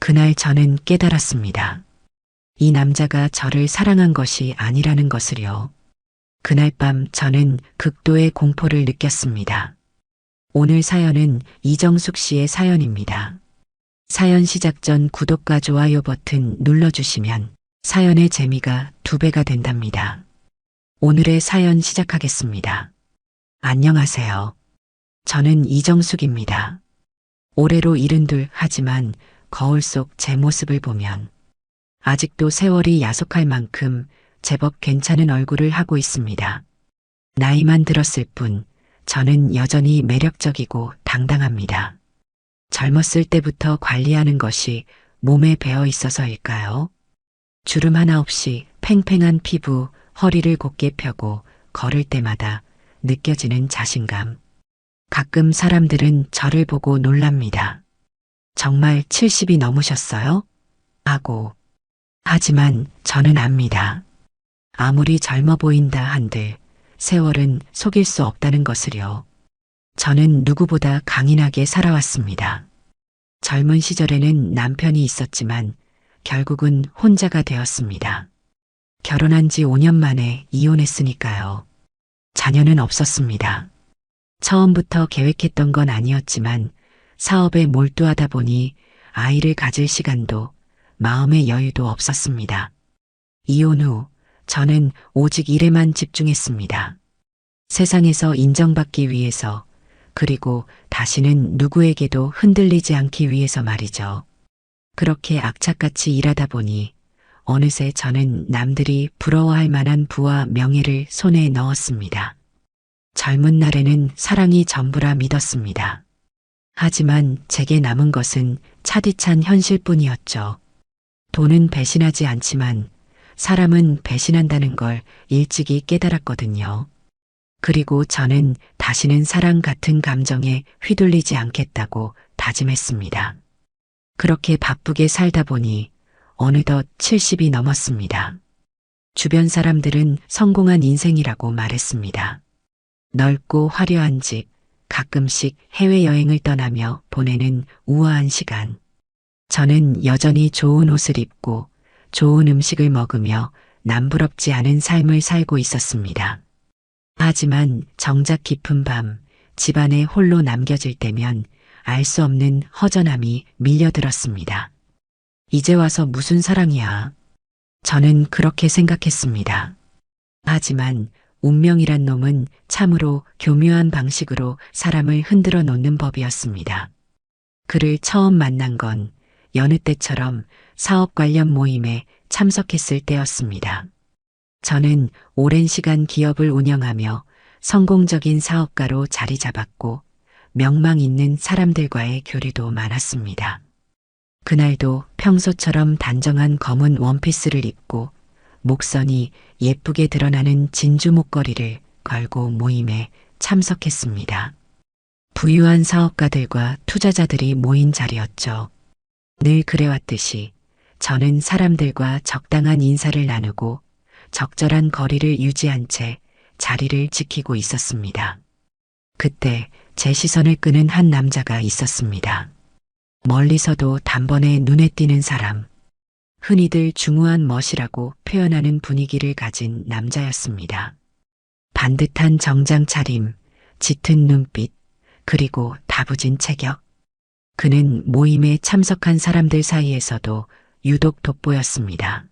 그날 저는 깨달았습니다. 이 남자가 저를 사랑한 것이 아니라는 것을요. 그날 밤 저는 극도의 공포를 느꼈습니다. 오늘 사연은 이정숙 씨의 사연입니다. 사연 시작 전 구독과 좋아요 버튼 눌러주시면 사연의 재미가 2배가 된답니다. 오늘의 사연 시작하겠습니다. 안녕하세요. 저는 이정숙입니다. 올해로 72 하지만 거울 속 제 모습을 보면 아직도 세월이 야속할 만큼 제법 괜찮은 얼굴을 하고 있습니다. 나이만 들었을 뿐 저는 여전히 매력적이고 당당합니다. 젊었을 때부터 관리하는 것이 몸에 배어 있어서일까요? 주름 하나 없이 팽팽한 피부, 허리를 곧게 펴고 걸을 때마다 느껴지는 자신감. 가끔 사람들은 저를 보고 놀랍니다. 정말 70이 넘으셨어요? 하고. 하지만 저는 압니다. 아무리 젊어 보인다 한들 세월은 속일 수 없다는 것을요. 저는 누구보다 강인하게 살아왔습니다. 젊은 시절에는 남편이 있었지만 결국은 혼자가 되었습니다. 결혼한 지 5년 만에 이혼했으니까요. 자녀는 없었습니다. 처음부터 계획했던 건 아니었지만 사업에 몰두하다 보니 아이를 가질 시간도 마음의 여유도 없었습니다. 이혼 후 저는 오직 일에만 집중했습니다. 세상에서 인정받기 위해서, 그리고 다시는 누구에게도 흔들리지 않기 위해서 말이죠. 그렇게 악착같이 일하다 보니 어느새 저는 남들이 부러워할 만한 부와 명예를 손에 넣었습니다. 젊은 날에는 사랑이 전부라 믿었습니다. 하지만 제게 남은 것은 차디찬 현실뿐이었죠. 돈은 배신하지 않지만 사람은 배신한다는 걸 일찍이 깨달았거든요. 그리고 저는 다시는 사랑 같은 감정에 휘둘리지 않겠다고 다짐했습니다. 그렇게 바쁘게 살다 보니 어느덧 70이 넘었습니다. 주변 사람들은 성공한 인생이라고 말했습니다. 넓고 화려한 집, 가끔씩 해외여행을 떠나며 보내는 우아한 시간. 저는 여전히 좋은 옷을 입고 좋은 음식을 먹으며 남부럽지 않은 삶을 살고 있었습니다. 하지만 정작 깊은 밤 집안에 홀로 남겨질 때면 알 수 없는 허전함이 밀려들었습니다. 이제 와서 무슨 사랑이야? 저는 그렇게 생각했습니다. 하지만 운명이란 놈은 참으로 교묘한 방식으로 사람을 흔들어 놓는 법이었습니다. 그를 처음 만난 건 여느 때처럼 사업 관련 모임에 참석했을 때였습니다. 저는 오랜 시간 기업을 운영하며 성공적인 사업가로 자리 잡았고 명망 있는 사람들과의 교류도 많았습니다. 그날도 평소처럼 단정한 검은 원피스를 입고 목선이 예쁘게 드러나는 진주 목걸이를 걸고 모임에 참석했습니다. 부유한 사업가들과 투자자들이 모인 자리였죠. 늘 그래왔듯이 저는 사람들과 적당한 인사를 나누고 적절한 거리를 유지한 채 자리를 지키고 있었습니다. 그때 제 시선을 끄는 한 남자가 있었습니다. 멀리서도 단번에 눈에 띄는 사람. 흔히들 중후한 멋이라고 표현하는 분위기를 가진 남자였습니다. 반듯한 정장 차림, 짙은 눈빛, 그리고 다부진 체격. 그는 모임에 참석한 사람들 사이에서도 유독 돋보였습니다.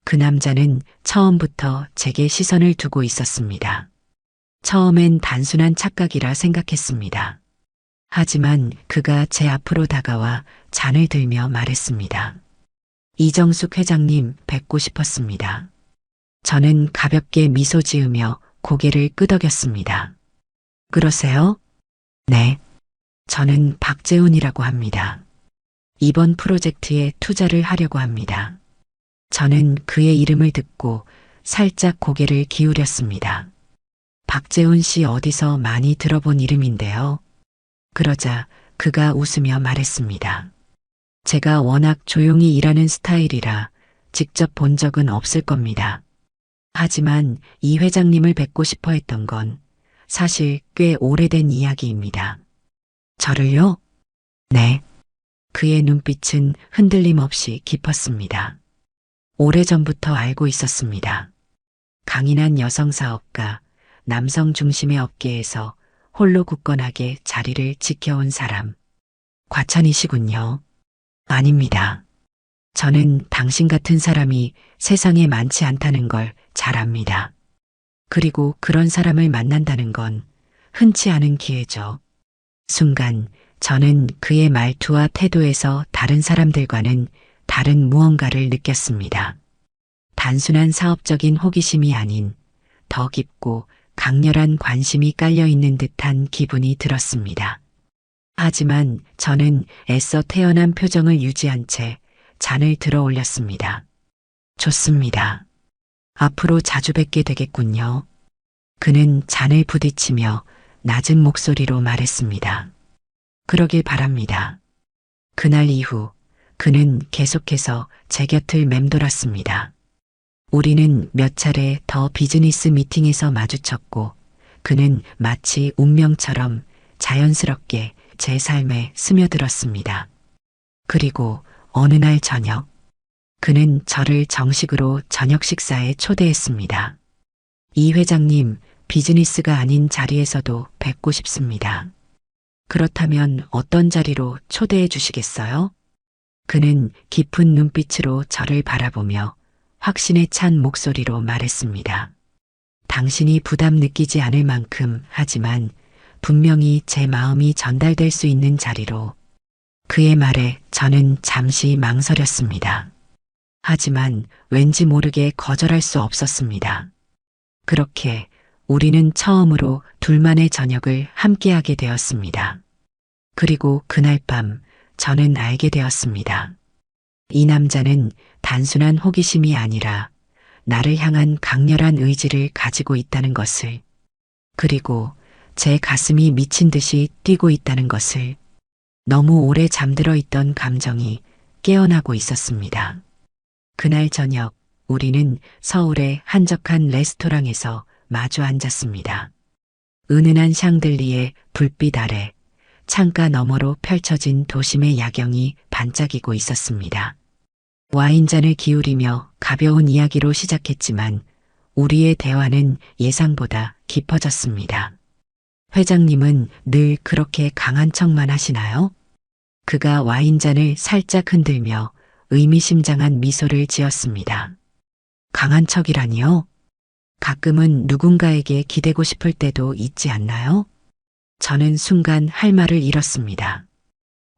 그 남자는 처음부터 제게 시선을 두고 있었습니다. 처음엔 단순한 착각이라 생각했습니다. 하지만 그가 제 앞으로 다가와 잔을 들며 말했습니다. 이정숙 회장님 뵙고 싶었습니다. 저는 가볍게 미소 지으며 고개를 끄덕였습니다. 그러세요? 네. 저는 박재훈이라고 합니다. 이번 프로젝트에 투자를 하려고 합니다. 저는 그의 이름을 듣고 살짝 고개를 기울였습니다. 박재훈 씨 어디서 많이 들어본 이름인데요. 그러자 그가 웃으며 말했습니다. 제가 워낙 조용히 일하는 스타일이라 직접 본 적은 없을 겁니다. 하지만 이 회장님을 뵙고 싶어 했던 건 사실 꽤 오래된 이야기입니다. 저를요? 네. 그의 눈빛은 흔들림 없이 깊었습니다. 오래전부터 알고 있었습니다. 강인한 여성 사업가, 남성 중심의 업계에서 홀로 굳건하게 자리를 지켜온 사람. 과찬이시군요. 아닙니다. 저는 당신 같은 사람이 세상에 많지 않다는 걸 잘 압니다. 그리고 그런 사람을 만난다는 건 흔치 않은 기회죠. 순간 저는 그의 말투와 태도에서 다른 사람들과는 다른 무언가를 느꼈습니다. 단순한 사업적인 호기심이 아닌 더 깊고 강렬한 관심이 깔려 있는 듯한 기분이 들었습니다. 하지만 저는 애써 태연한 표정을 유지한 채 잔을 들어 올렸습니다. 좋습니다. 앞으로 자주 뵙게 되겠군요. 그는 잔을 부딪히며 낮은 목소리로 말했습니다. 그러길 바랍니다. 그날 이후 그는 계속해서 제 곁을 맴돌았습니다. 우리는 몇 차례 더 비즈니스 미팅에서 마주쳤고 그는 마치 운명처럼 자연스럽게 제 삶에 스며들었습니다. 그리고 어느 날 저녁, 그는 저를 정식으로 저녁 식사에 초대했습니다. 이 회장님, 비즈니스가 아닌 자리에서도 뵙고 싶습니다. 그렇다면 어떤 자리로 초대해 주시겠어요? 그는 깊은 눈빛으로 저를 바라보며 확신에 찬 목소리로 말했습니다. 당신이 부담 느끼지 않을 만큼 하지만 분명히 제 마음이 전달될 수 있는 자리로. 그의 말에 저는 잠시 망설였습니다. 하지만 왠지 모르게 거절할 수 없었습니다. 그렇게 우리는 처음으로 둘만의 저녁을 함께하게 되었습니다. 그리고 그날 밤 저는 알게 되었습니다. 이 남자는 단순한 호기심이 아니라 나를 향한 강렬한 의지를 가지고 있다는 것을, 그리고 제 가슴이 미친 듯이 뛰고 있다는 것을, 너무 오래 잠들어 있던 감정이 깨어나고 있었습니다. 그날 저녁 우리는 서울의 한적한 레스토랑에서 마주 앉았습니다. 은은한 샹들리에 불빛 아래 창가 너머로 펼쳐진 도심의 야경이 반짝이고 있었습니다. 와인잔을 기울이며 가벼운 이야기로 시작했지만 우리의 대화는 예상보다 깊어졌습니다. 회장님은 늘 그렇게 강한 척만 하시나요? 그가 와인잔을 살짝 흔들며 의미심장한 미소를 지었습니다. 강한 척이라니요? 가끔은 누군가에게 기대고 싶을 때도 있지 않나요? 저는 순간 할 말을 잃었습니다.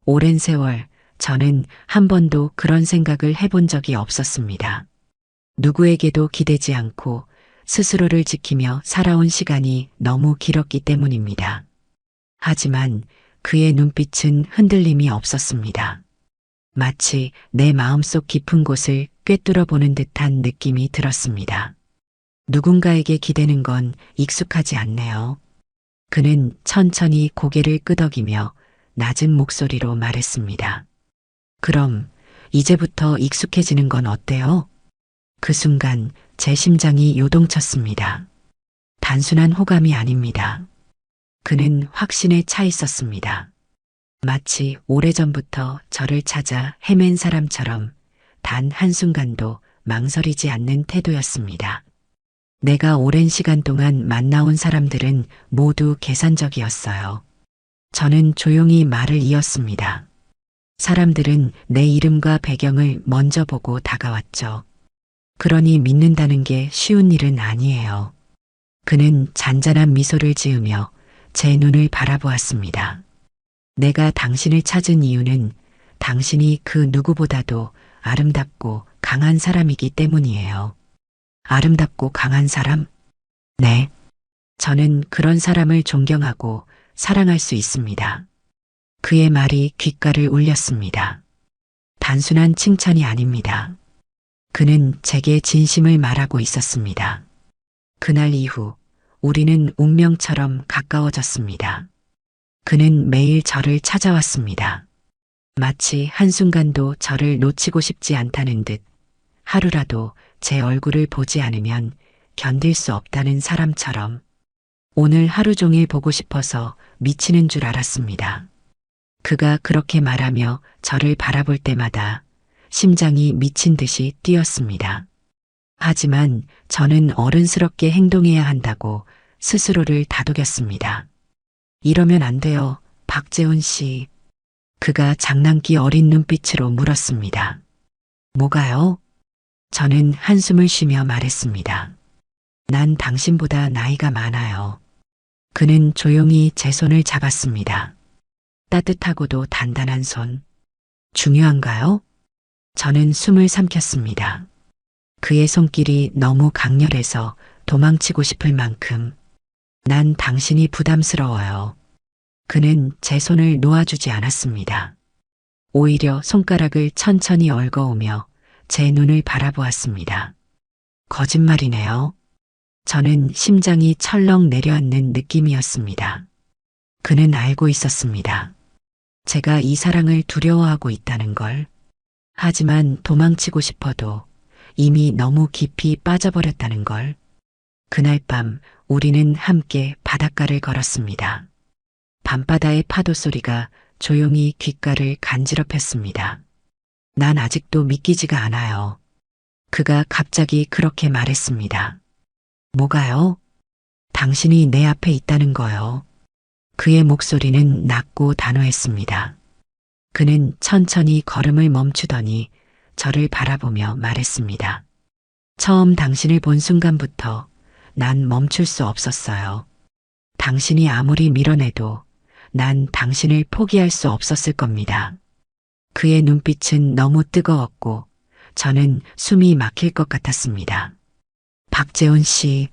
오랜 세월 저는 한 번도 그런 생각을 해본 적이 없었습니다. 누구에게도 기대지 않고 스스로를 지키며 살아온 시간이 너무 길었기 때문입니다. 하지만 그의 눈빛은 흔들림이 없었습니다. 마치 내 마음속 깊은 곳을 꿰뚫어 보는 듯한 느낌이 들었습니다. 누군가에게 기대는 건 익숙하지 않네요. 그는 천천히 고개를 끄덕이며 낮은 목소리로 말했습니다. 그럼 이제부터 익숙해지는 건 어때요? 그 순간 제 심장이 요동쳤습니다. 단순한 호감이 아닙니다. 그는 확신에 차 있었습니다. 마치 오래전부터 저를 찾아 헤맨 사람처럼 단 한순간도 망설이지 않는 태도였습니다. 내가 오랜 시간 동안 만나온 사람들은 모두 계산적이었어요. 저는 조용히 말을 이었습니다. 사람들은 내 이름과 배경을 먼저 보고 다가왔죠. 그러니 믿는다는 게 쉬운 일은 아니에요. 그는 잔잔한 미소를 지으며 제 눈을 바라보았습니다. 내가 당신을 찾은 이유는 당신이 그 누구보다도 아름답고 강한 사람이기 때문이에요. 아름답고 강한 사람? 네. 저는 그런 사람을 존경하고 사랑할 수 있습니다. 그의 말이 귓가를 울렸습니다. 단순한 칭찬이 아닙니다. 그는 제게 진심을 말하고 있었습니다. 그날 이후 우리는 운명처럼 가까워졌습니다. 그는 매일 저를 찾아왔습니다. 마치 한순간도 저를 놓치고 싶지 않다는 듯 하루라도 제 얼굴을 보지 않으면 견딜 수 없다는 사람처럼 오늘 하루 종일 보고 싶어서 미치는 줄 알았습니다. 그가 그렇게 말하며 저를 바라볼 때마다 심장이 미친 듯이 뛰었습니다. 하지만 저는 어른스럽게 행동해야 한다고 스스로를 다독였습니다. 이러면 안 돼요, 박재훈 씨. 그가 장난기 어린 눈빛으로 물었습니다. 뭐가요? 저는 한숨을 쉬며 말했습니다. 난 당신보다 나이가 많아요. 그는 조용히 제 손을 잡았습니다. 따뜻하고도 단단한 손. 중요한가요? 저는 숨을 삼켰습니다. 그의 손길이 너무 강렬해서 도망치고 싶을 만큼 난 당신이 부담스러워요. 그는 제 손을 놓아주지 않았습니다. 오히려 손가락을 천천히 얽어오며 제 눈을 바라보았습니다. 거짓말이네요. 저는 심장이 철렁 내려앉는 느낌이었습니다. 그는 알고 있었습니다. 제가 이 사랑을 두려워하고 있다는 걸. 하지만 도망치고 싶어도 이미 너무 깊이 빠져버렸다는 걸. 그날 밤 우리는 함께 바닷가를 걸었습니다. 밤바다의 파도 소리가 조용히 귓가를 간지럽혔습니다. 난 아직도 믿기지가 않아요. 그가 갑자기 그렇게 말했습니다. 뭐가요? 당신이 내 앞에 있다는 거요. 그의 목소리는 낮고 단호했습니다. 그는 천천히 걸음을 멈추더니 저를 바라보며 말했습니다. 처음 당신을 본 순간부터 난 멈출 수 없었어요. 당신이 아무리 밀어내도 난 당신을 포기할 수 없었을 겁니다. 그의 눈빛은 너무 뜨거웠고 저는 숨이 막힐 것 같았습니다. 박재훈 씨.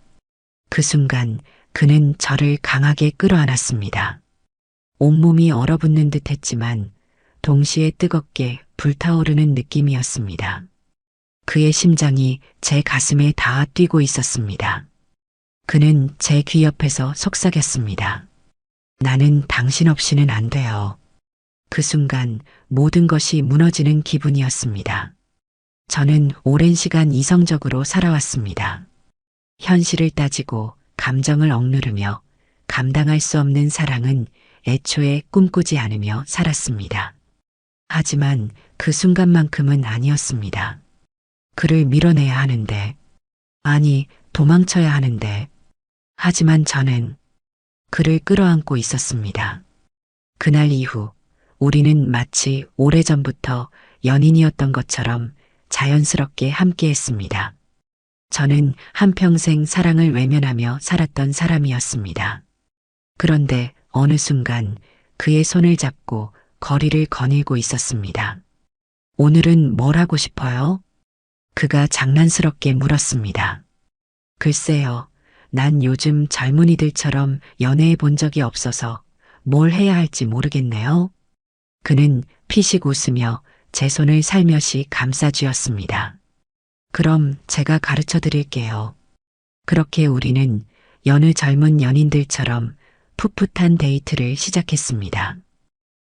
그 순간 그는 저를 강하게 끌어안았습니다. 온몸이 얼어붙는 듯 했지만 동시에 뜨겁게 불타오르는 느낌이었습니다. 그의 심장이 제 가슴에 닿아 뛰고 있었습니다. 그는 제 귀 옆에서 속삭였습니다. 나는 당신 없이는 안 돼요. 그 순간 모든 것이 무너지는 기분이었습니다. 저는 오랜 시간 이성적으로 살아왔습니다. 현실을 따지고 감정을 억누르며 감당할 수 없는 사랑은 애초에 꿈꾸지 않으며 살았습니다. 하지만 그 순간만큼은 아니었습니다. 그를 밀어내야 하는데, 아니, 도망쳐야 하는데, 하지만 저는 그를 끌어안고 있었습니다. 그날 이후 우리는 마치 오래전부터 연인이었던 것처럼 자연스럽게 함께했습니다. 저는 한평생 사랑을 외면하며 살았던 사람이었습니다. 그런데 어느 순간 그의 손을 잡고 거리를 거닐고 있었습니다. 오늘은 뭘 하고 싶어요? 그가 장난스럽게 물었습니다. 글쎄요, 난 요즘 젊은이들처럼 연애해 본 적이 없어서 뭘 해야 할지 모르겠네요. 그는 피식 웃으며 제 손을 살며시 감싸쥐었습니다. 그럼 제가 가르쳐 드릴게요. 그렇게 우리는 여느 젊은 연인들처럼 풋풋한 데이트를 시작했습니다.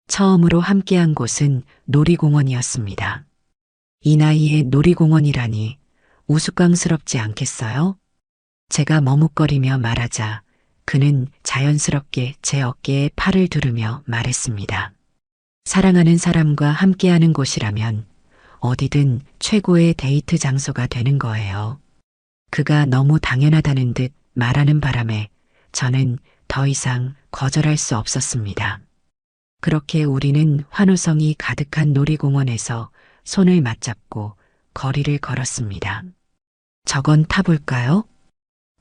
처음으로 함께한 곳은 놀이공원이었습니다. 이 나이에 놀이공원이라니 우스꽝스럽지 않겠어요? 제가 머뭇거리며 말하자 그는 자연스럽게 제 어깨에 팔을 두르며 말했습니다. 사랑하는 사람과 함께하는 곳이라면 어디든 최고의 데이트 장소가 되는 거예요. 그가 너무 당연하다는 듯 말하는 바람에 저는 더 이상 거절할 수 없었습니다. 그렇게 우리는 환호성이 가득한 놀이공원에서 손을 맞잡고 거리를 걸었습니다. 저건 타볼까요?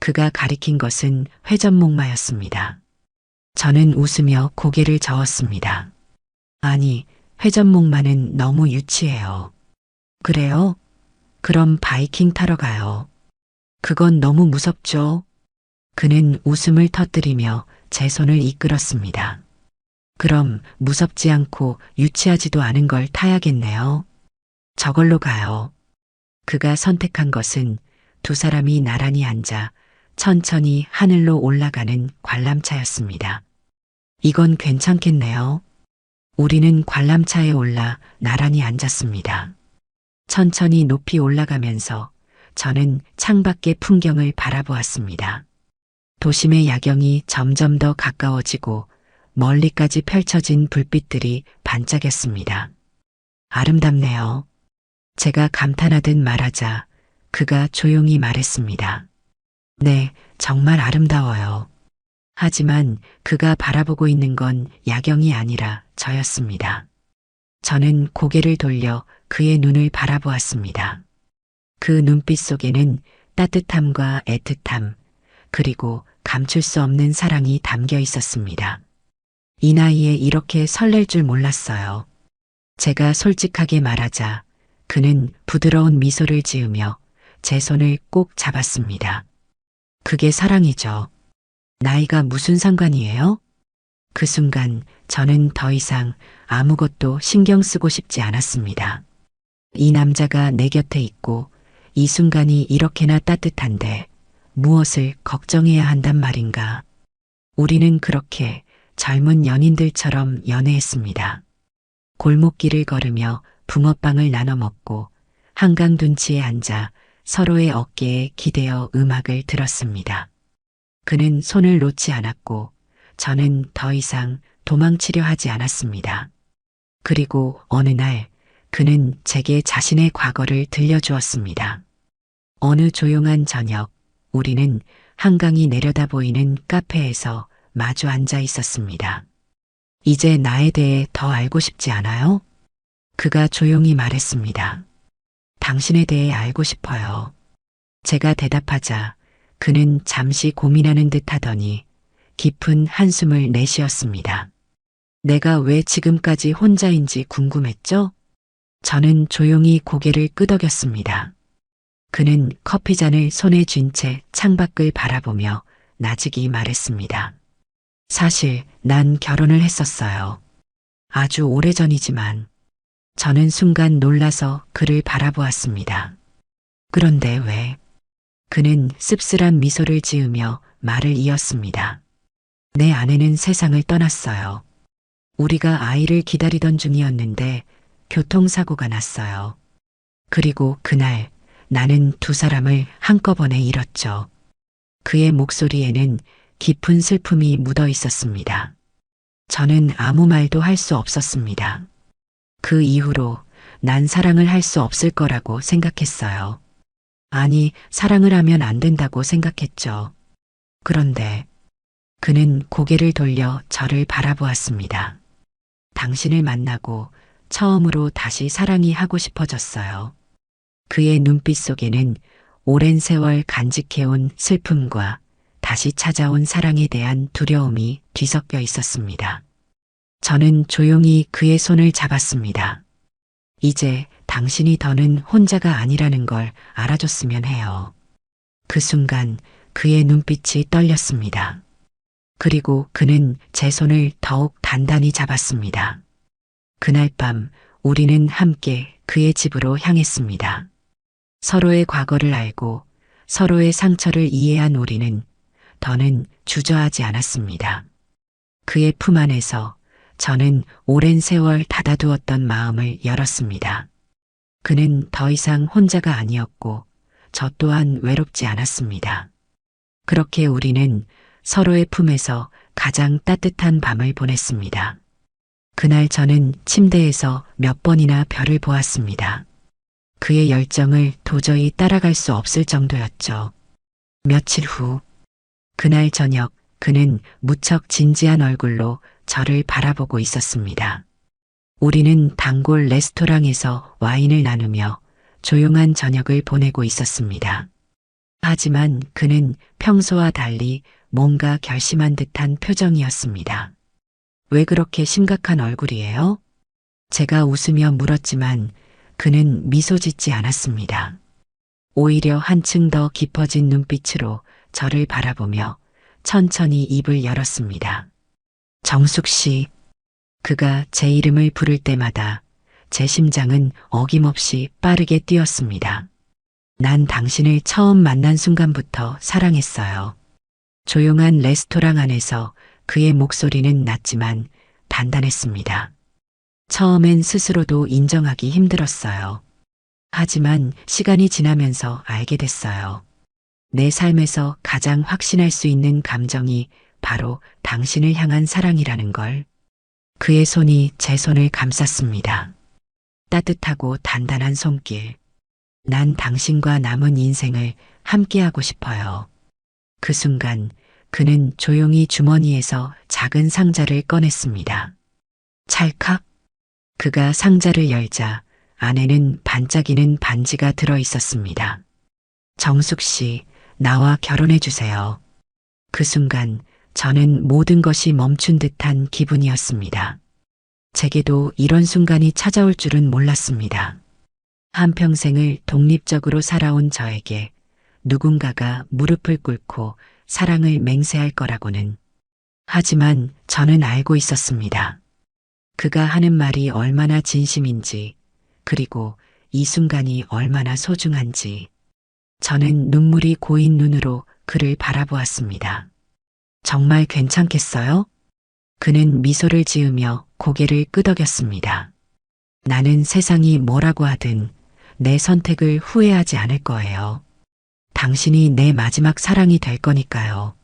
그가 가리킨 것은 회전목마였습니다. 저는 웃으며 고개를 저었습니다. 아니, 회전목마는 너무 유치해요. 그래요? 그럼 바이킹 타러 가요. 그건 너무 무섭죠? 그는 웃음을 터뜨리며 제 손을 이끌었습니다. 그럼 무섭지 않고 유치하지도 않은 걸 타야겠네요. 저걸로 가요. 그가 선택한 것은 두 사람이 나란히 앉아 천천히 하늘로 올라가는 관람차였습니다. 이건 괜찮겠네요. 우리는 관람차에 올라 나란히 앉았습니다. 천천히 높이 올라가면서 저는 창밖의 풍경을 바라보았습니다. 도심의 야경이 점점 더 가까워지고 멀리까지 펼쳐진 불빛들이 반짝였습니다. 아름답네요. 제가 감탄하듯 말하자 그가 조용히 말했습니다. 네, 정말 아름다워요. 하지만 그가 바라보고 있는 건 야경이 아니라 저였습니다. 저는 고개를 돌려 그의 눈을 바라보았습니다. 그 눈빛 속에는 따뜻함과 애틋함, 그리고 감출 수 없는 사랑이 담겨 있었습니다. 이 나이에 이렇게 설렐 줄 몰랐어요. 제가 솔직하게 말하자 그는 부드러운 미소를 지으며 제 손을 꼭 잡았습니다. 그게 사랑이죠. 나이가 무슨 상관이에요? 그 순간 저는 더 이상 아무것도 신경 쓰고 싶지 않았습니다. 이 남자가 내 곁에 있고 이 순간이 이렇게나 따뜻한데 무엇을 걱정해야 한단 말인가. 우리는 그렇게 젊은 연인들처럼 연애했습니다. 골목길을 걸으며 붕어빵을 나눠 먹고 한강 둔치에 앉아 서로의 어깨에 기대어 음악을 들었습니다. 그는 손을 놓지 않았고 저는 더 이상 도망치려 하지 않았습니다. 그리고 어느 날 그는 제게 자신의 과거를 들려주었습니다. 어느 조용한 저녁, 우리는 한강이 내려다 보이는 카페에서 마주 앉아 있었습니다. 이제 나에 대해 더 알고 싶지 않아요? 그가 조용히 말했습니다. 당신에 대해 알고 싶어요. 제가 대답하자 그는 잠시 고민하는 듯 하더니 깊은 한숨을 내쉬었습니다. 내가 왜 지금까지 혼자인지 궁금했죠? 저는 조용히 고개를 끄덕였습니다. 그는 커피잔을 손에 쥔 채 창밖을 바라보며 나직이 말했습니다. 사실 난 결혼을 했었어요. 아주 오래전이지만. 저는 순간 놀라서 그를 바라보았습니다. 그런데 왜? 그는 씁쓸한 미소를 지으며 말을 이었습니다. 내 아내는 세상을 떠났어요. 우리가 아이를 기다리던 중이었는데 교통사고가 났어요. 그리고 그날 나는 두 사람을 한꺼번에 잃었죠. 그의 목소리에는 깊은 슬픔이 묻어 있었습니다. 저는 아무 말도 할 수 없었습니다. 그 이후로 난 사랑을 할 수 없을 거라고 생각했어요. 아니, 사랑을 하면 안 된다고 생각했죠. 그런데 그는 고개를 돌려 저를 바라보았습니다. 당신을 만나고 처음으로 다시 사랑이 하고 싶어졌어요. 그의 눈빛 속에는 오랜 세월 간직해온 슬픔과 다시 찾아온 사랑에 대한 두려움이 뒤섞여 있었습니다. 저는 조용히 그의 손을 잡았습니다. 이제 당신이 더는 혼자가 아니라는 걸 알아줬으면 해요. 그 순간 그의 눈빛이 떨렸습니다. 그리고 그는 제 손을 더욱 단단히 잡았습니다. 그날 밤 우리는 함께 그의 집으로 향했습니다. 서로의 과거를 알고 서로의 상처를 이해한 우리는 더는 주저하지 않았습니다. 그의 품 안에서 저는 오랜 세월 닫아두었던 마음을 열었습니다. 그는 더 이상 혼자가 아니었고 저 또한 외롭지 않았습니다. 그렇게 우리는 서로의 품에서 가장 따뜻한 밤을 보냈습니다. 그날 저는 침대에서 몇 번이나 별을 보았습니다. 그의 열정을 도저히 따라갈 수 없을 정도였죠. 며칠 후, 그날 저녁 그는 무척 진지한 얼굴로 저를 바라보고 있었습니다. 우리는 단골 레스토랑에서 와인을 나누며 조용한 저녁을 보내고 있었습니다. 하지만 그는 평소와 달리 뭔가 결심한 듯한 표정이었습니다. 왜 그렇게 심각한 얼굴이에요? 제가 웃으며 물었지만 그는 미소 짓지 않았습니다. 오히려 한층 더 깊어진 눈빛으로 저를 바라보며 천천히 입을 열었습니다. 정숙 씨, 그가 제 이름을 부를 때마다 제 심장은 어김없이 빠르게 뛰었습니다. 난 당신을 처음 만난 순간부터 사랑했어요. 조용한 레스토랑 안에서 그의 목소리는 낮지만 단단했습니다. 처음엔 스스로도 인정하기 힘들었어요. 하지만 시간이 지나면서 알게 됐어요. 내 삶에서 가장 확신할 수 있는 감정이 바로 당신을 향한 사랑이라는 걸. 그의 손이 제 손을 감쌌습니다. 따뜻하고 단단한 손길. 난 당신과 남은 인생을 함께하고 싶어요. 그 순간 그는 조용히 주머니에서 작은 상자를 꺼냈습니다. 찰칵. 그가 상자를 열자 안에는 반짝이는 반지가 들어 있었습니다. 정숙 씨, 나와 결혼해 주세요. 그 순간 저는 모든 것이 멈춘 듯한 기분이었습니다. 제게도 이런 순간이 찾아올 줄은 몰랐습니다. 한평생을 독립적으로 살아온 저에게 누군가가 무릎을 꿇고 사랑을 맹세할 거라고는. 하지만 저는 알고 있었습니다. 그가 하는 말이 얼마나 진심인지, 그리고 이 순간이 얼마나 소중한지. 저는 눈물이 고인 눈으로 그를 바라보았습니다. 정말 괜찮겠어요? 그는 미소를 지으며 고개를 끄덕였습니다. 나는 세상이 뭐라고 하든 내 선택을 후회하지 않을 거예요. 당신이 내 마지막 사랑이 될 거니까요.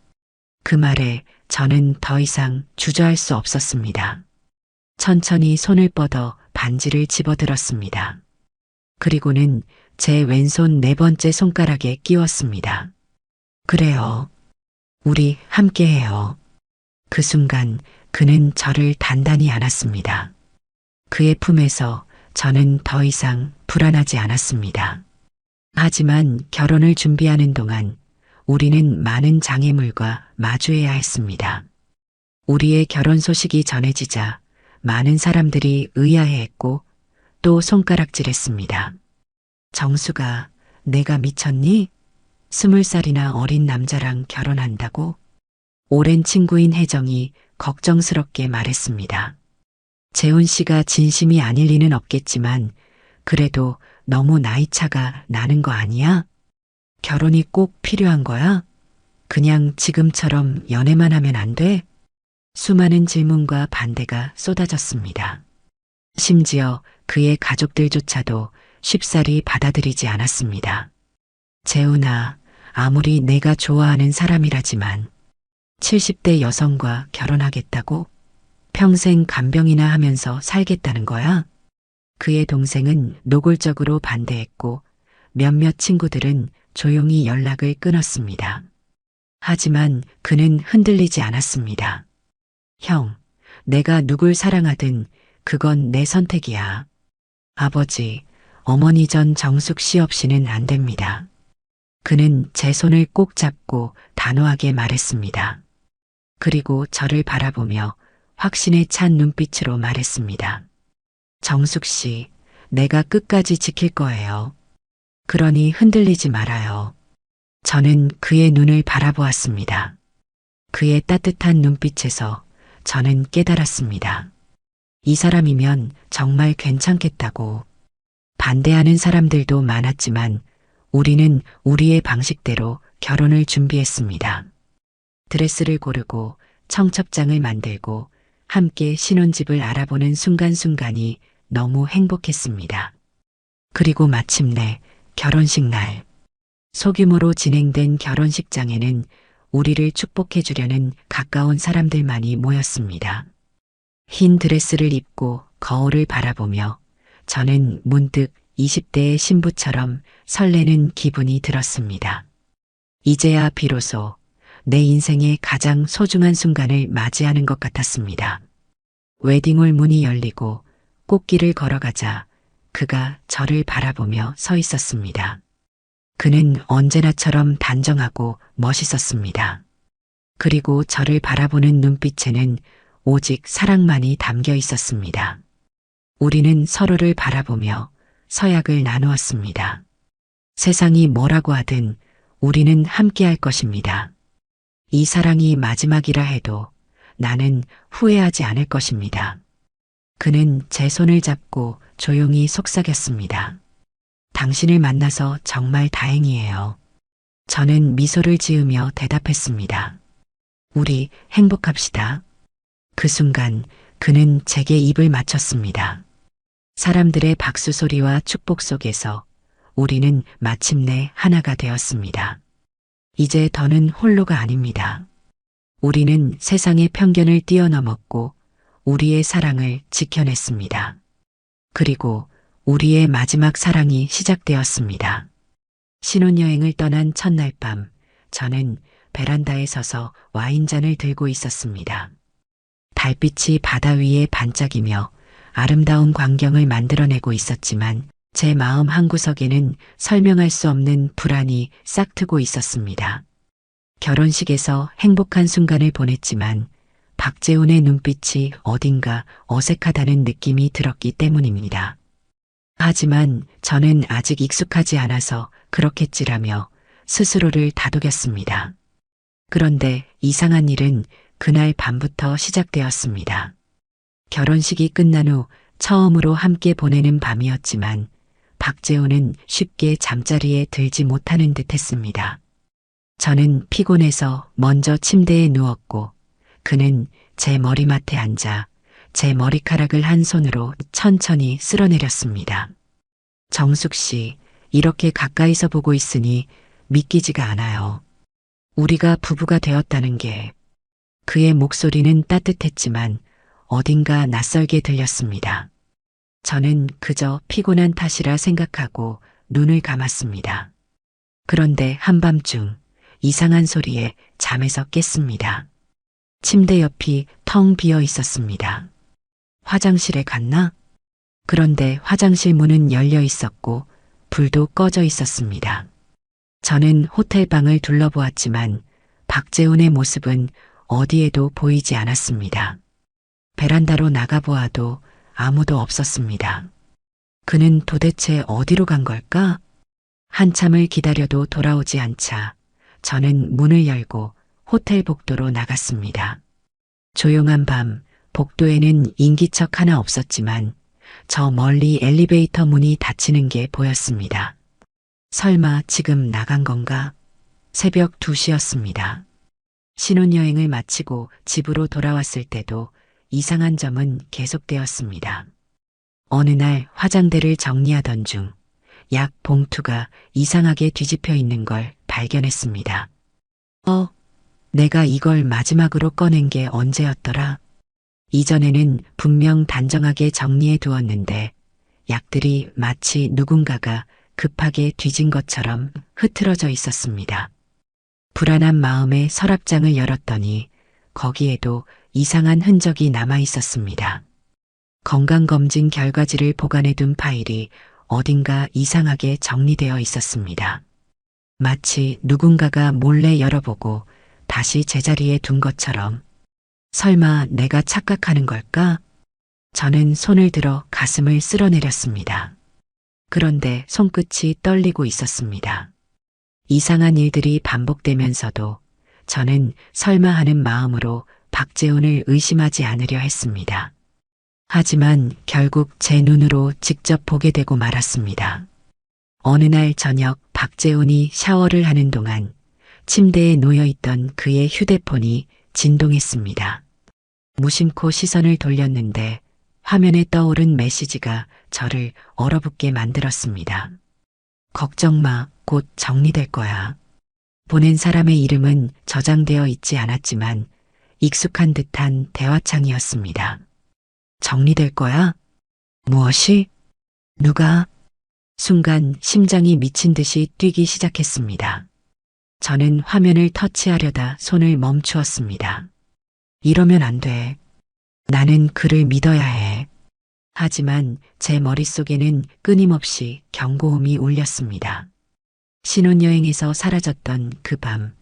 그 말에 저는 더 이상 주저할 수 없었습니다. 천천히 손을 뻗어 반지를 집어들었습니다. 그리고는 제 왼손 네 번째 손가락에 끼웠습니다. 그래요. 우리 함께해요. 그 순간 그는 저를 단단히 안았습니다. 그의 품에서 저는 더 이상 불안하지 않았습니다. 하지만 결혼을 준비하는 동안 우리는 많은 장애물과 마주해야 했습니다. 우리의 결혼 소식이 전해지자 많은 사람들이 의아해했고 또 손가락질했습니다. 정수가 내가 미쳤니? 20살이나 어린 남자랑 결혼한다고? 오랜 친구인 혜정이 걱정스럽게 말했습니다. 재훈 씨가 진심이 아닐 리는 없겠지만 그래도 너무 나이 차가 나는 거 아니야? 결혼이 꼭 필요한 거야? 그냥 지금처럼 연애만 하면 안 돼? 수많은 질문과 반대가 쏟아졌습니다. 심지어 그의 가족들조차도 쉽사리 받아들이지 않았습니다. 재훈아, 아무리 내가 좋아하는 사람이라지만 70대 여성과 결혼하겠다고? 평생 간병이나 하면서 살겠다는 거야? 그의 동생은 노골적으로 반대했고 몇몇 친구들은 조용히 연락을 끊었습니다. 하지만 그는 흔들리지 않았습니다. 형, 내가 누굴 사랑하든 그건 내 선택이야. 아버지, 어머니 전 정숙 씨 없이는 안 됩니다. 그는 제 손을 꼭 잡고 단호하게 말했습니다. 그리고 저를 바라보며 확신에 찬 눈빛으로 말했습니다. 정숙 씨, 내가 끝까지 지킬 거예요. 그러니 흔들리지 말아요. 저는 그의 눈을 바라보았습니다. 그의 따뜻한 눈빛에서 저는 깨달았습니다. 이 사람이면 정말 괜찮겠다고. 반대하는 사람들도 많았지만 우리는 우리의 방식대로 결혼을 준비했습니다. 드레스를 고르고 청첩장을 만들고 함께 신혼집을 알아보는 순간순간이 너무 행복했습니다. 그리고 마침내 결혼식 날, 소규모로 진행된 결혼식장에는 우리를 축복해 주려는 가까운 사람들만이 모였습니다. 흰 드레스를 입고 거울을 바라보며 저는 문득 20대의 신부처럼 설레는 기분이 들었습니다. 이제야 비로소 내 인생의 가장 소중한 순간을 맞이하는 것 같았습니다. 웨딩홀 문이 열리고 꽃길을 걸어가자 그가 저를 바라보며 서 있었습니다. 그는 언제나처럼 단정하고 멋있었습니다. 그리고 저를 바라보는 눈빛에는 오직 사랑만이 담겨 있었습니다. 우리는 서로를 바라보며 서약을 나누었습니다. 세상이 뭐라고 하든 우리는 함께할 것입니다. 이 사랑이 마지막이라 해도 나는 후회하지 않을 것입니다. 그는 제 손을 잡고 조용히 속삭였습니다. 당신을 만나서 정말 다행이에요. 저는 미소를 지으며 대답했습니다. 우리 행복합시다. 그 순간 그는 제게 입을 맞췄습니다. 사람들의 박수 소리와 축복 속에서 우리는 마침내 하나가 되었습니다. 이제 더는 홀로가 아닙니다. 우리는 세상의 편견을 뛰어넘었고 우리의 사랑을 지켜냈습니다. 그리고 우리의 마지막 사랑이 시작되었습니다. 신혼여행을 떠난 첫날 밤, 저는 베란다에 서서 와인잔을 들고 있었습니다. 달빛이 바다 위에 반짝이며 아름다운 광경을 만들어내고 있었지만 제 마음 한구석에는 설명할 수 없는 불안이 싹트고 있었습니다. 결혼식에서 행복한 순간을 보냈지만 박재훈의 눈빛이 어딘가 어색하다는 느낌이 들었기 때문입니다. 하지만 저는 아직 익숙하지 않아서 그렇겠지라며 스스로를 다독였습니다. 그런데 이상한 일은 그날 밤부터 시작되었습니다. 결혼식이 끝난 후 처음으로 함께 보내는 밤이었지만 박재훈은 쉽게 잠자리에 들지 못하는 듯 했습니다. 저는 피곤해서 먼저 침대에 누웠고 그는 제 머리맡에 앉아 제 머리카락을 한 손으로 천천히 쓸어내렸습니다. 정숙 씨, 이렇게 가까이서 보고 있으니 믿기지가 않아요. 우리가 부부가 되었다는 게. 그의 목소리는 따뜻했지만 어딘가 낯설게 들렸습니다. 저는 그저 피곤한 탓이라 생각하고 눈을 감았습니다. 그런데 한밤중 이상한 소리에 잠에서 깼습니다. 침대 옆이 텅 비어 있었습니다. 화장실에 갔나? 그런데 화장실 문은 열려 있었고 불도 꺼져 있었습니다. 저는 호텔 방을 둘러보았지만 박재훈의 모습은 어디에도 보이지 않았습니다. 베란다로 나가보아도 아무도 없었습니다. 그는 도대체 어디로 간 걸까? 한참을 기다려도 돌아오지 않자 저는 문을 열고 호텔 복도로 나갔습니다. 조용한 밤, 복도에는 인기척 하나 없었지만 저 멀리 엘리베이터 문이 닫히는 게 보였습니다. 설마 지금 나간 건가? 새벽 2시였습니다. 신혼여행을 마치고 집으로 돌아왔을 때도 이상한 점은 계속되었습니다. 어느 날 화장대를 정리하던 중 약 봉투가 이상하게 뒤집혀 있는 걸 발견했습니다. 내가 이걸 마지막으로 꺼낸 게 언제였더라? 이전에는 분명 단정하게 정리해 두었는데 약들이 마치 누군가가 급하게 뒤진 것처럼 흐트러져 있었습니다. 불안한 마음에 서랍장을 열었더니 거기에도 이상한 흔적이 남아 있었습니다. 건강검진 결과지를 보관해 둔 파일이 어딘가 이상하게 정리되어 있었습니다. 마치 누군가가 몰래 열어보고 다시 제자리에 둔 것처럼. 설마 내가 착각하는 걸까? 저는 손을 들어 가슴을 쓸어내렸습니다. 그런데 손끝이 떨리고 있었습니다. 이상한 일들이 반복되면서도 저는 설마 하는 마음으로 박재훈을 의심하지 않으려 했습니다. 하지만 결국 제 눈으로 직접 보게 되고 말았습니다. 어느 날 저녁 박재훈이 샤워를 하는 동안 침대에 놓여있던 그의 휴대폰이 진동했습니다. 무심코 시선을 돌렸는데 화면에 떠오른 메시지가 저를 얼어붙게 만들었습니다. 걱정 마, 곧 정리될 거야. 보낸 사람의 이름은 저장되어 있지 않았지만 익숙한 듯한 대화창이었습니다. 정리될 거야? 무엇이? 누가? 순간 심장이 미친 듯이 뛰기 시작했습니다. 저는 화면을 터치하려다 손을 멈추었습니다. 이러면 안 돼. 나는 그를 믿어야 해. 하지만 제 머릿속에는 끊임없이 경고음이 울렸습니다. 신혼여행에서 사라졌던 그 밤,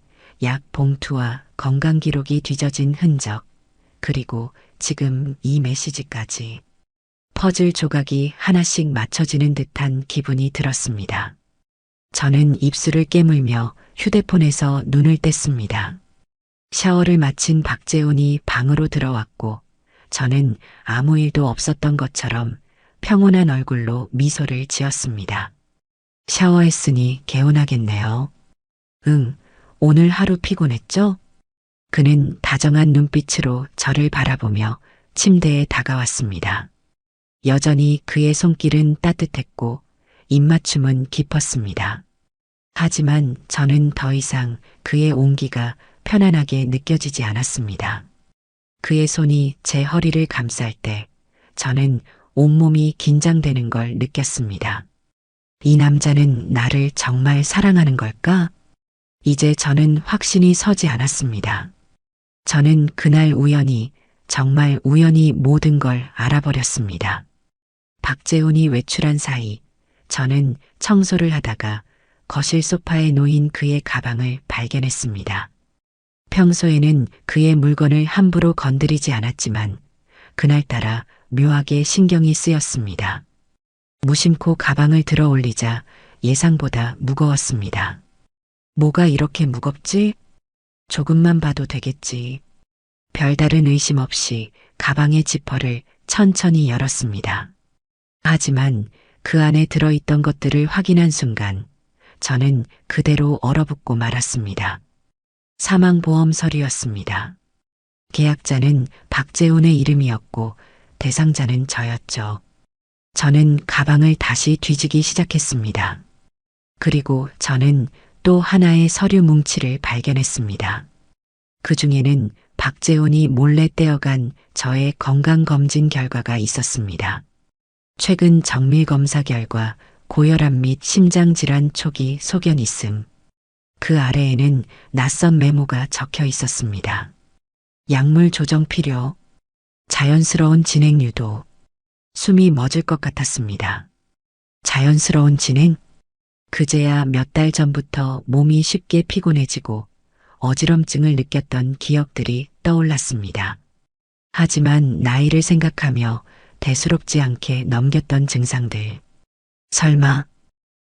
약 봉투와 건강 기록이 뒤져진 흔적, 그리고 지금 이 메시지까지. 퍼즐 조각이 하나씩 맞춰지는 듯한 기분이 들었습니다. 저는 입술을 깨물며 휴대폰에서 눈을 뗐습니다. 샤워를 마친 박재훈이 방으로 들어왔고 저는 아무 일도 없었던 것처럼 평온한 얼굴로 미소를 지었습니다. 샤워했으니 개운하겠네요. 응, 오늘 하루 피곤했죠? 그는 다정한 눈빛으로 저를 바라보며 침대에 다가왔습니다. 여전히 그의 손길은 따뜻했고 입맞춤은 깊었습니다. 하지만 저는 더 이상 그의 온기가 편안하게 느껴지지 않았습니다. 그의 손이 제 허리를 감쌀 때 저는 온몸이 긴장되는 걸 느꼈습니다. 이 남자는 나를 정말 사랑하는 걸까? 이제 저는 확신이 서지 않았습니다. 저는 그날 우연히, 정말 우연히 모든 걸 알아버렸습니다. 박재훈이 외출한 사이 저는 청소를 하다가 거실 소파에 놓인 그의 가방을 발견했습니다. 평소에는 그의 물건을 함부로 건드리지 않았지만 그날따라 묘하게 신경이 쓰였습니다. 무심코 가방을 들어 올리자 예상보다 무거웠습니다. 뭐가 이렇게 무겁지? 조금만 봐도 되겠지. 별다른 의심 없이 가방의 지퍼를 천천히 열었습니다. 하지만 그 안에 들어있던 것들을 확인한 순간 저는 그대로 얼어붙고 말았습니다. 사망보험 서류였습니다. 계약자는 박재훈의 이름이었고 대상자는 저였죠. 저는 가방을 다시 뒤지기 시작했습니다. 그리고 저는 또 하나의 서류 뭉치를 발견했습니다. 그 중에는 박재훈이 몰래 떼어간 저의 건강검진 결과가 있었습니다. 최근 정밀검사 결과 고혈압 및 심장질환 초기 소견 있음. 그 아래에는 낯선 메모가 적혀 있었습니다. 약물 조정 필요, 자연스러운 진행 유도, 숨이 멎을 것 같았습니다. 자연스러운 진행? 그제야 몇 달 전부터 몸이 쉽게 피곤해지고 어지럼증을 느꼈던 기억들이 떠올랐습니다. 하지만 나이를 생각하며 대수롭지 않게 넘겼던 증상들. 설마,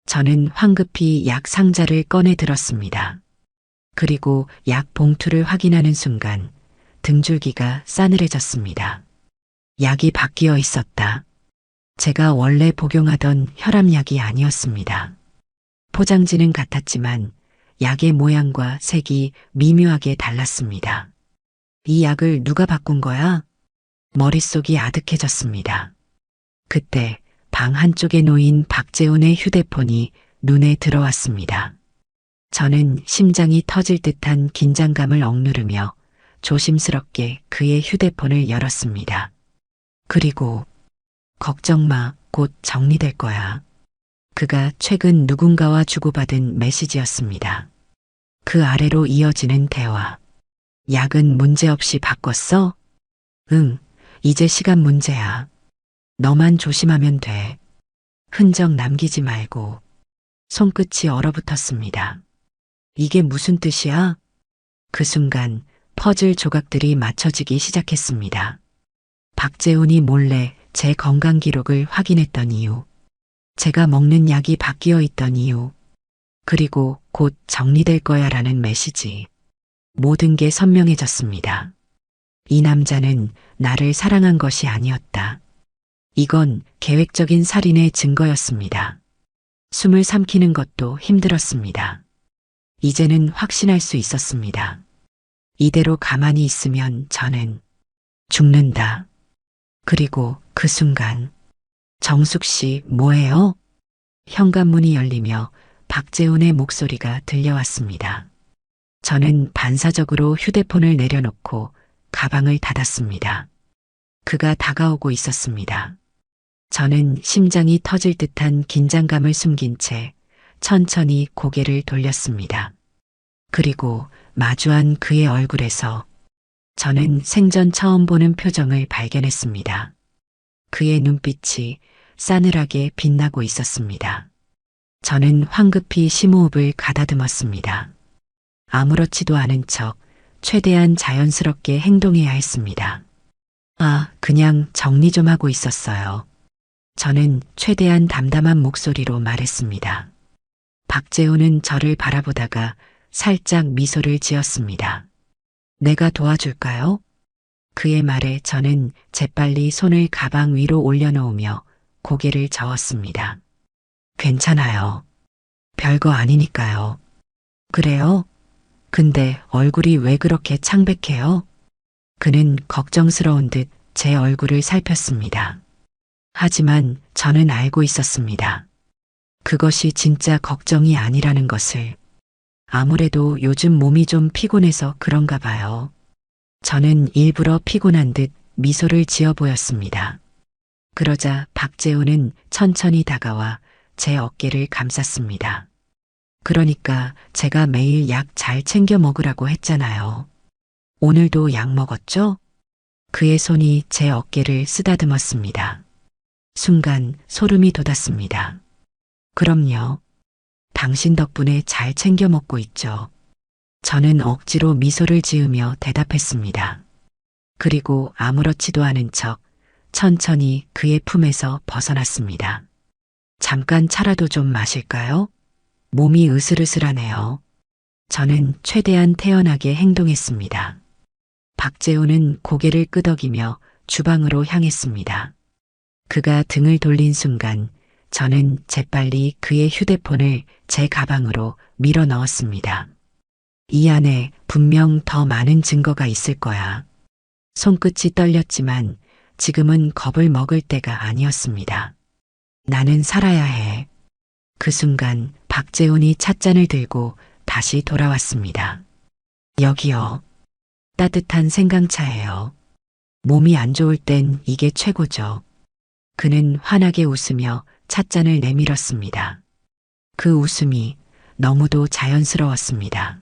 저는 황급히 약 상자를 꺼내 들었습니다. 그리고 약 봉투를 확인하는 순간 등줄기가 싸늘해졌습니다. 약이 바뀌어 있었다. 제가 원래 복용하던 혈압약이 아니었습니다. 포장지는 같았지만 약의 모양과 색이 미묘하게 달랐습니다. 이 약을 누가 바꾼 거야? 머릿속이 아득해졌습니다. 그때 방 한쪽에 놓인 박재훈의 휴대폰이 눈에 들어왔습니다. 저는 심장이 터질 듯한 긴장감을 억누르며 조심스럽게 그의 휴대폰을 열었습니다. 그리고 걱정 마, 곧 정리될 거야. 그가 최근 누군가와 주고받은 메시지였습니다. 그 아래로 이어지는 대화. 약은 문제없이 바꿨어? 응, 이제 시간 문제야. 너만 조심하면 돼. 흔적 남기지 말고. 손끝이 얼어붙었습니다. 이게 무슨 뜻이야? 그 순간 퍼즐 조각들이 맞춰지기 시작했습니다. 박재훈이 몰래 제 건강 기록을 확인했던 이유, 제가 먹는 약이 바뀌어 있던 이유, 그리고 곧 정리될 거야 라는 메시지. 모든 게 선명해졌습니다. 이 남자는 나를 사랑한 것이 아니었다. 이건 계획적인 살인의 증거였습니다. 숨을 삼키는 것도 힘들었습니다. 이제는 확신할 수 있었습니다. 이대로 가만히 있으면 저는 죽는다. 그리고 그 순간 정숙 씨 뭐해요? 현관문이 열리며 박재훈의 목소리가 들려왔습니다. 저는 반사적으로 휴대폰을 내려놓고 가방을 닫았습니다. 그가 다가오고 있었습니다. 저는 심장이 터질 듯한 긴장감을 숨긴 채 천천히 고개를 돌렸습니다. 그리고 마주한 그의 얼굴에서 저는 생전 처음 보는 표정을 발견했습니다. 그의 눈빛이 싸늘하게 빛나고 있었습니다. 저는 황급히 심호흡을 가다듬었습니다. 아무렇지도 않은 척 최대한 자연스럽게 행동해야 했습니다. 그냥 정리 좀 하고 있었어요. 저는 최대한 담담한 목소리로 말했습니다. 박재훈은 저를 바라보다가 살짝 미소를 지었습니다. 내가 도와줄까요? 그의 말에 저는 재빨리 손을 가방 위로 올려놓으며 고개를 저었습니다. 괜찮아요. 별거 아니니까요. 그래요? 근데 얼굴이 왜 그렇게 창백해요? 그는 걱정스러운 듯 제 얼굴을 살폈습니다. 하지만 저는 알고 있었습니다. 그것이 진짜 걱정이 아니라는 것을. 아무래도 요즘 몸이 좀 피곤해서 그런가 봐요. 저는 일부러 피곤한 듯 미소를 지어 보였습니다. 그러자 박재호는 천천히 다가와 제 어깨를 감쌌습니다. 그러니까 제가 매일 약 잘 챙겨 먹으라고 했잖아요. 오늘도 약 먹었죠? 그의 손이 제 어깨를 쓰다듬었습니다. 순간 소름이 돋았습니다. 그럼요. 당신 덕분에 잘 챙겨 먹고 있죠. 저는 억지로 미소를 지으며 대답했습니다. 그리고 아무렇지도 않은 척 천천히 그의 품에서 벗어났습니다. 잠깐 차라도 좀 마실까요? 몸이 으슬으슬하네요. 저는 최대한 태연하게 행동했습니다. 박재호는 고개를 끄덕이며 주방으로 향했습니다. 그가 등을 돌린 순간 저는 재빨리 그의 휴대폰을 제 가방으로 밀어 넣었습니다. 이 안에 분명 더 많은 증거가 있을 거야. 손끝이 떨렸지만 지금은 겁을 먹을 때가 아니었습니다. 나는 살아야 해. 그 순간 박재훈이 찻잔을 들고 다시 돌아왔습니다. 여기요. 따뜻한 생강차예요. 몸이 안 좋을 땐 이게 최고죠. 그는 환하게 웃으며 찻잔을 내밀었습니다. 그 웃음이 너무도 자연스러웠습니다.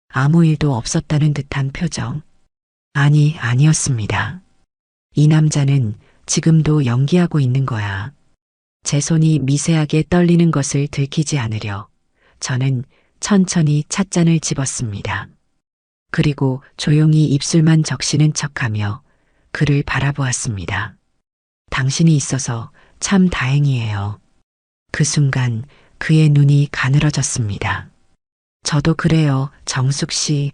아무 일도 없었다는 듯한 표정. 아니었습니다. 이 남자는 지금도 연기하고 있는 거야. 제 손이 미세하게 떨리는 것을 들키지 않으려 저는 천천히 찻잔을 집었습니다. 그리고 조용히 입술만 적시는 척하며 그를 바라보았습니다. 당신이 있어서 참 다행이에요. 그 순간 그의 눈이 가늘어졌습니다. 저도 그래요, 정숙 씨.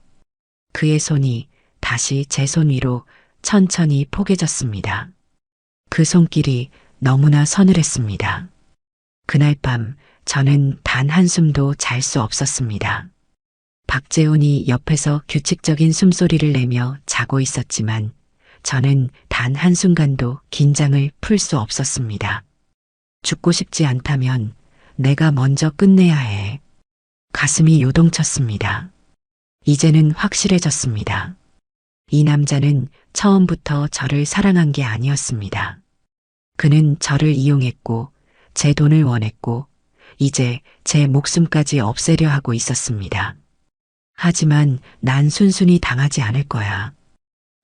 그의 손이 다시 제 손 위로 천천히 포개졌습니다. 그 손길이 너무나 서늘했습니다. 그날 밤 저는 단 한숨도 잘 수 없었습니다. 박재훈이 옆에서 규칙적인 숨소리를 내며 자고 있었지만 저는 단 한순간도 긴장을 풀 수 없었습니다. 죽고 싶지 않다면 내가 먼저 끝내야 해. 가슴이 요동쳤습니다. 이제는 확실해졌습니다. 이 남자는 처음부터 저를 사랑한 게 아니었습니다. 그는 저를 이용했고 제 돈을 원했고 이제 제 목숨까지 없애려 하고 있었습니다. 하지만 난 순순히 당하지 않을 거야.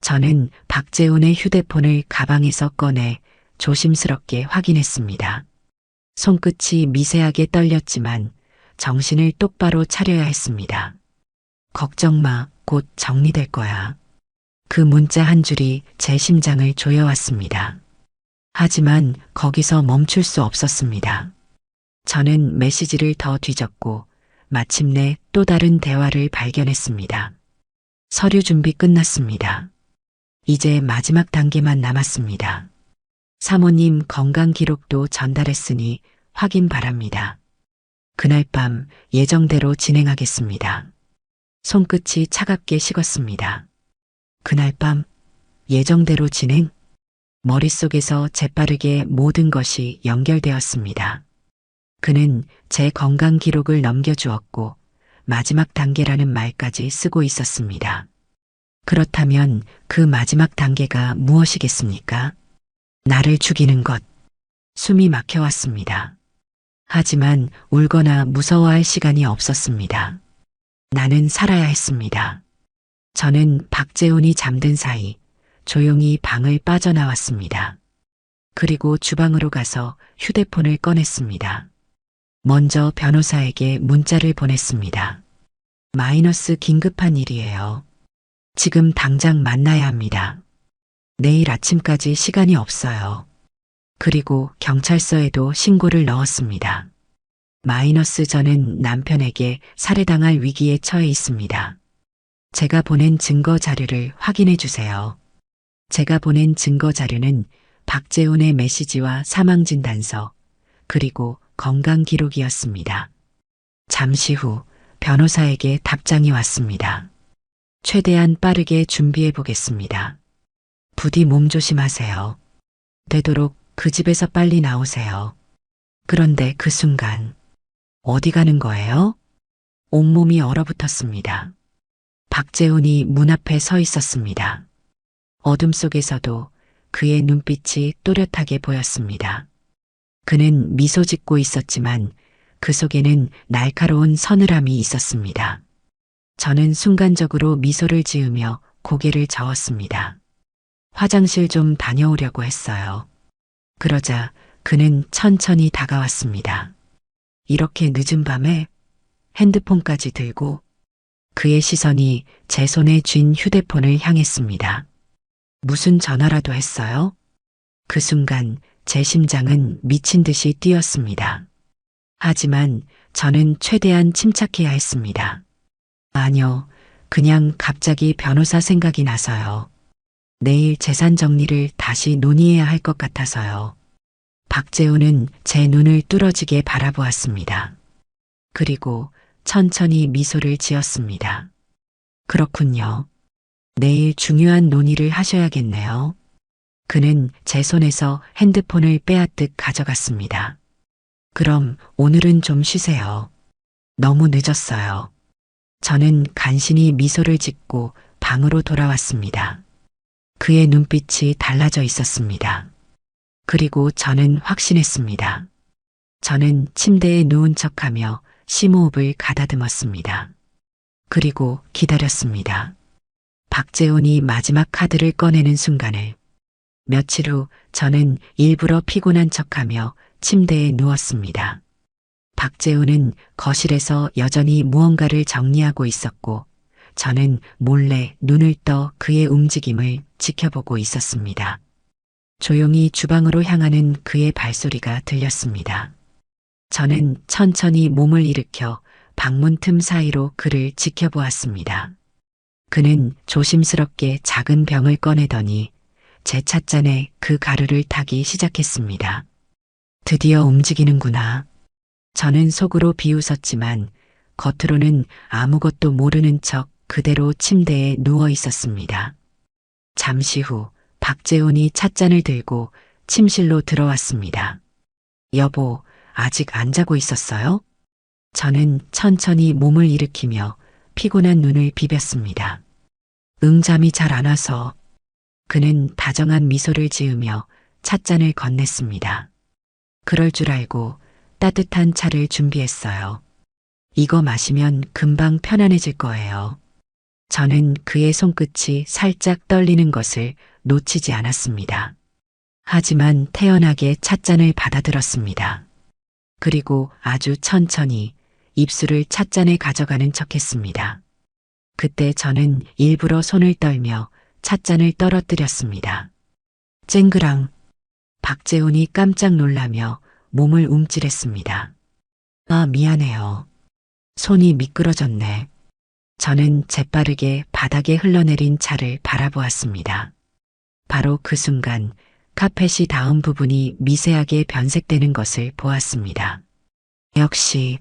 저는 박재훈의 휴대폰을 가방에서 꺼내 조심스럽게 확인했습니다. 손끝이 미세하게 떨렸지만 정신을 똑바로 차려야 했습니다. 걱정 마, 곧 정리될 거야. 그 문자 한 줄이 제 심장을 조여왔습니다. 하지만 거기서 멈출 수 없었습니다. 저는 메시지를 더 뒤졌고 마침내 또 다른 대화를 발견했습니다. 서류 준비 끝났습니다. 이제 마지막 단계만 남았습니다. 사모님 건강 기록도 전달했으니 확인 바랍니다. 그날 밤 예정대로 진행하겠습니다. 손끝이 차갑게 식었습니다. 그날 밤 예정대로 진행? 머릿속에서 재빠르게 모든 것이 연결되었습니다. 그는 제 건강 기록을 넘겨주었고 마지막 단계라는 말까지 쓰고 있었습니다. 그렇다면 그 마지막 단계가 무엇이겠습니까? 나를 죽이는 것. 숨이 막혀왔습니다. 하지만 울거나 무서워할 시간이 없었습니다. 나는 살아야 했습니다. 저는 박재훈이 잠든 사이 조용히 방을 빠져나왔습니다. 그리고 주방으로 가서 휴대폰을 꺼냈습니다. 먼저 변호사에게 문자를 보냈습니다. 마이너스 긴급한 일이에요. 지금 당장 만나야 합니다. 내일 아침까지 시간이 없어요. 그리고 경찰서에도 신고를 넣었습니다. 마이너스 저는 남편에게 살해당할 위기에 처해 있습니다. 제가 보낸 증거 자료를 확인해 주세요. 제가 보낸 증거 자료는 박재훈의 메시지와 사망진단서, 그리고 건강 기록이었습니다. 잠시 후 변호사에게 답장이 왔습니다. 최대한 빠르게 준비해 보겠습니다. 부디 몸 조심하세요. 되도록 그 집에서 빨리 나오세요. 그런데 그 순간, 어디 가는 거예요? 온몸이 얼어붙었습니다. 박재훈이 문 앞에 서 있었습니다. 어둠 속에서도 그의 눈빛이 또렷하게 보였습니다. 그는 미소 짓고 있었지만 그 속에는 날카로운 서늘함이 있었습니다. 저는 순간적으로 미소를 지으며 고개를 저었습니다. 화장실 좀 다녀오려고 했어요. 그러자 그는 천천히 다가왔습니다. 이렇게 늦은 밤에 핸드폰까지 들고 그의 시선이 제 손에 쥔 휴대폰을 향했습니다. 무슨 전화라도 했어요? 그 순간 제 심장은 미친 듯이 뛰었습니다. 하지만 저는 최대한 침착해야 했습니다. 아니요, 그냥 갑자기 변호사 생각이 나서요. 내일 재산 정리를 다시 논의해야 할 것 같아서요. 박재훈은 제 눈을 뚫어지게 바라보았습니다. 그리고 천천히 미소를 지었습니다. 그렇군요. 내일 중요한 논의를 하셔야겠네요. 그는 제 손에서 핸드폰을 빼앗듯 가져갔습니다. 그럼 오늘은 좀 쉬세요. 너무 늦었어요. 저는 간신히 미소를 짓고 방으로 돌아왔습니다. 그의 눈빛이 달라져 있었습니다. 그리고 저는 확신했습니다. 저는 침대에 누운 척하며 심호흡을 가다듬었습니다. 그리고 기다렸습니다. 박재훈이 마지막 카드를 꺼내는 순간을. 며칠 후 저는 일부러 피곤한 척하며 침대에 누웠습니다. 박재훈은 거실에서 여전히 무언가를 정리하고 있었고 저는 몰래 눈을 떠 그의 움직임을 지켜보고 있었습니다. 조용히 주방으로 향하는 그의 발소리가 들렸습니다. 저는 천천히 몸을 일으켜 방문 틈 사이로 그를 지켜보았습니다. 그는 조심스럽게 작은 병을 꺼내더니 제 찻잔에 그 가루를 타기 시작했습니다. 드디어 움직이는구나. 저는 속으로 비웃었지만 겉으로는 아무것도 모르는 척 그대로 침대에 누워 있었습니다. 잠시 후 박재훈이 찻잔을 들고 침실로 들어왔습니다. 여보, 아직 안 자고 있었어요? 저는 천천히 몸을 일으키며 피곤한 눈을 비볐습니다. 잠이 잘 안 와서. 그는 다정한 미소를 지으며 찻잔을 건넸습니다. 그럴 줄 알고 따뜻한 차를 준비했어요. 이거 마시면 금방 편안해질 거예요. 저는 그의 손끝이 살짝 떨리는 것을 놓치지 않았습니다. 하지만 태연하게 찻잔을 받아들었습니다. 그리고 아주 천천히 입술을 찻잔에 가져가는 척했습니다. 그때 저는 일부러 손을 떨며 찻잔을 떨어뜨렸습니다. 쨍그랑. 박재훈이 깜짝 놀라며 몸을 움찔했습니다. 아, 미안해요. 손이 미끄러졌네. 저는 재빠르게 바닥에 흘러내린 차를 바라보았습니다. 바로 그 순간 카펫이 닿은 부분이 미세하게 변색되는 것을 보았습니다. 역시.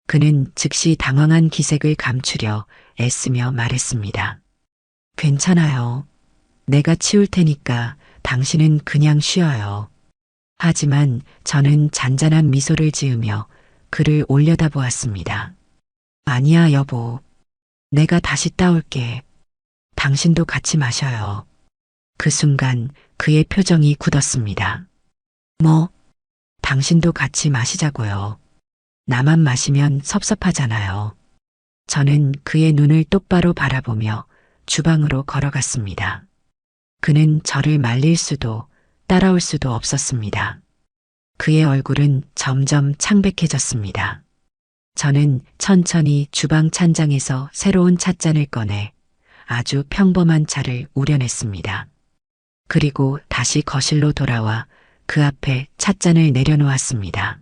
그는 즉시 당황한 기색을 감추려 애쓰며 말했습니다. 괜찮아요. 내가 치울 테니까 당신은 그냥 쉬어요. 하지만 저는 잔잔한 미소를 지으며 그를 올려다보았습니다. 아니야, 여보. 내가 다시 따올게. 당신도 같이 마셔요. 그 순간 그의 표정이 굳었습니다. 뭐? 당신도 같이 마시자고요. 나만 마시면 섭섭하잖아요. 저는 그의 눈을 똑바로 바라보며 주방으로 걸어갔습니다. 그는 저를 말릴 수도 따라올 수도 없었습니다. 그의 얼굴은 점점 창백해졌습니다. 저는 천천히 주방 찬장에서 새로운 찻잔을 꺼내 아주 평범한 차를 우려냈습니다. 그리고 다시 거실로 돌아와 그 앞에 찻잔을 내려놓았습니다.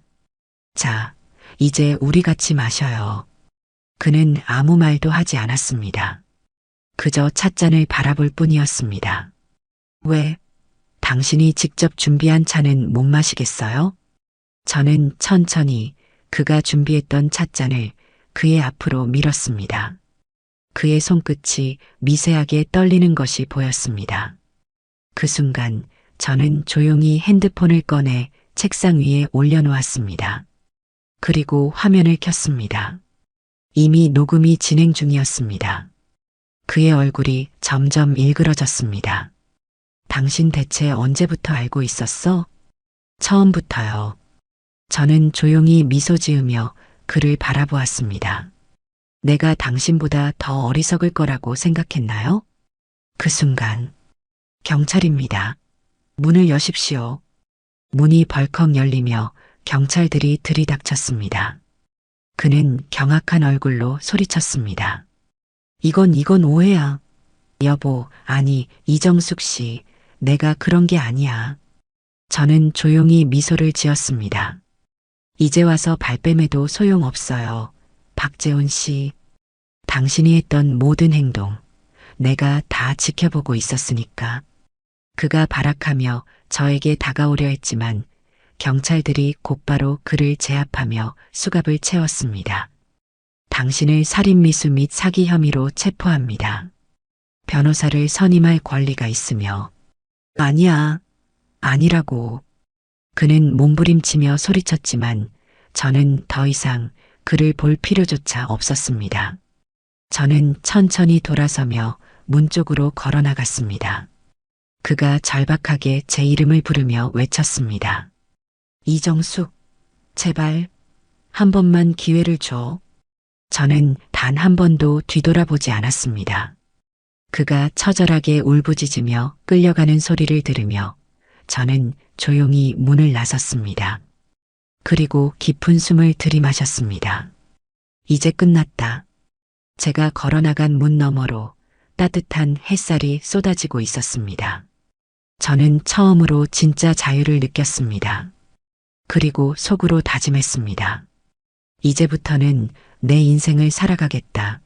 자, 이제 우리 같이 마셔요. 그는 아무 말도 하지 않았습니다. 그저 찻잔을 바라볼 뿐이었습니다. 왜? 당신이 직접 준비한 차는 못 마시겠어요? 저는 천천히 그가 준비했던 찻잔을 그의 앞으로 밀었습니다. 그의 손끝이 미세하게 떨리는 것이 보였습니다. 그 순간 저는 조용히 핸드폰을 꺼내 책상 위에 올려놓았습니다. 그리고 화면을 켰습니다. 이미 녹음이 진행 중이었습니다. 그의 얼굴이 점점 일그러졌습니다. 당신 대체 언제부터 알고 있었어? 처음부터요. 저는 조용히 미소 지으며 그를 바라보았습니다. 내가 당신보다 더 어리석을 거라고 생각했나요? 그 순간, 경찰입니다. 문을 여십시오. 문이 벌컥 열리며 경찰들이 들이닥쳤습니다. 그는 경악한 얼굴로 소리쳤습니다. 이건 오해야. 여보, 아니, 이정숙 씨, 내가 그런 게 아니야. 저는 조용히 미소를 지었습니다. 이제 와서 발뺌해도 소용없어요. 박재훈 씨, 당신이 했던 모든 행동, 내가 다 지켜보고 있었으니까. 그가 발악하며 저에게 다가오려 했지만 경찰들이 곧바로 그를 제압하며 수갑을 채웠습니다. 당신을 살인미수 및 사기 혐의로 체포합니다. 변호사를 선임할 권리가 있으며. 아니야, 아니라고. 그는 몸부림치며 소리쳤지만 저는 더 이상 그를 볼 필요조차 없었습니다. 저는 천천히 돌아서며 문 쪽으로 걸어 나갔습니다. 그가 절박하게 제 이름을 부르며 외쳤습니다. 이정숙, 제발 한 번만 기회를 줘. 저는 단 한 번도 뒤돌아보지 않았습니다. 그가 처절하게 울부짖으며 끌려가는 소리를 들으며 저는 조용히 문을 나섰습니다. 그리고 깊은 숨을 들이마셨습니다. 이제 끝났다. 제가 걸어나간 문 너머로 따뜻한 햇살이 쏟아지고 있었습니다. 저는 처음으로 진짜 자유를 느꼈습니다. 그리고 속으로 다짐했습니다. 이제부터는 내 인생을 살아가겠다.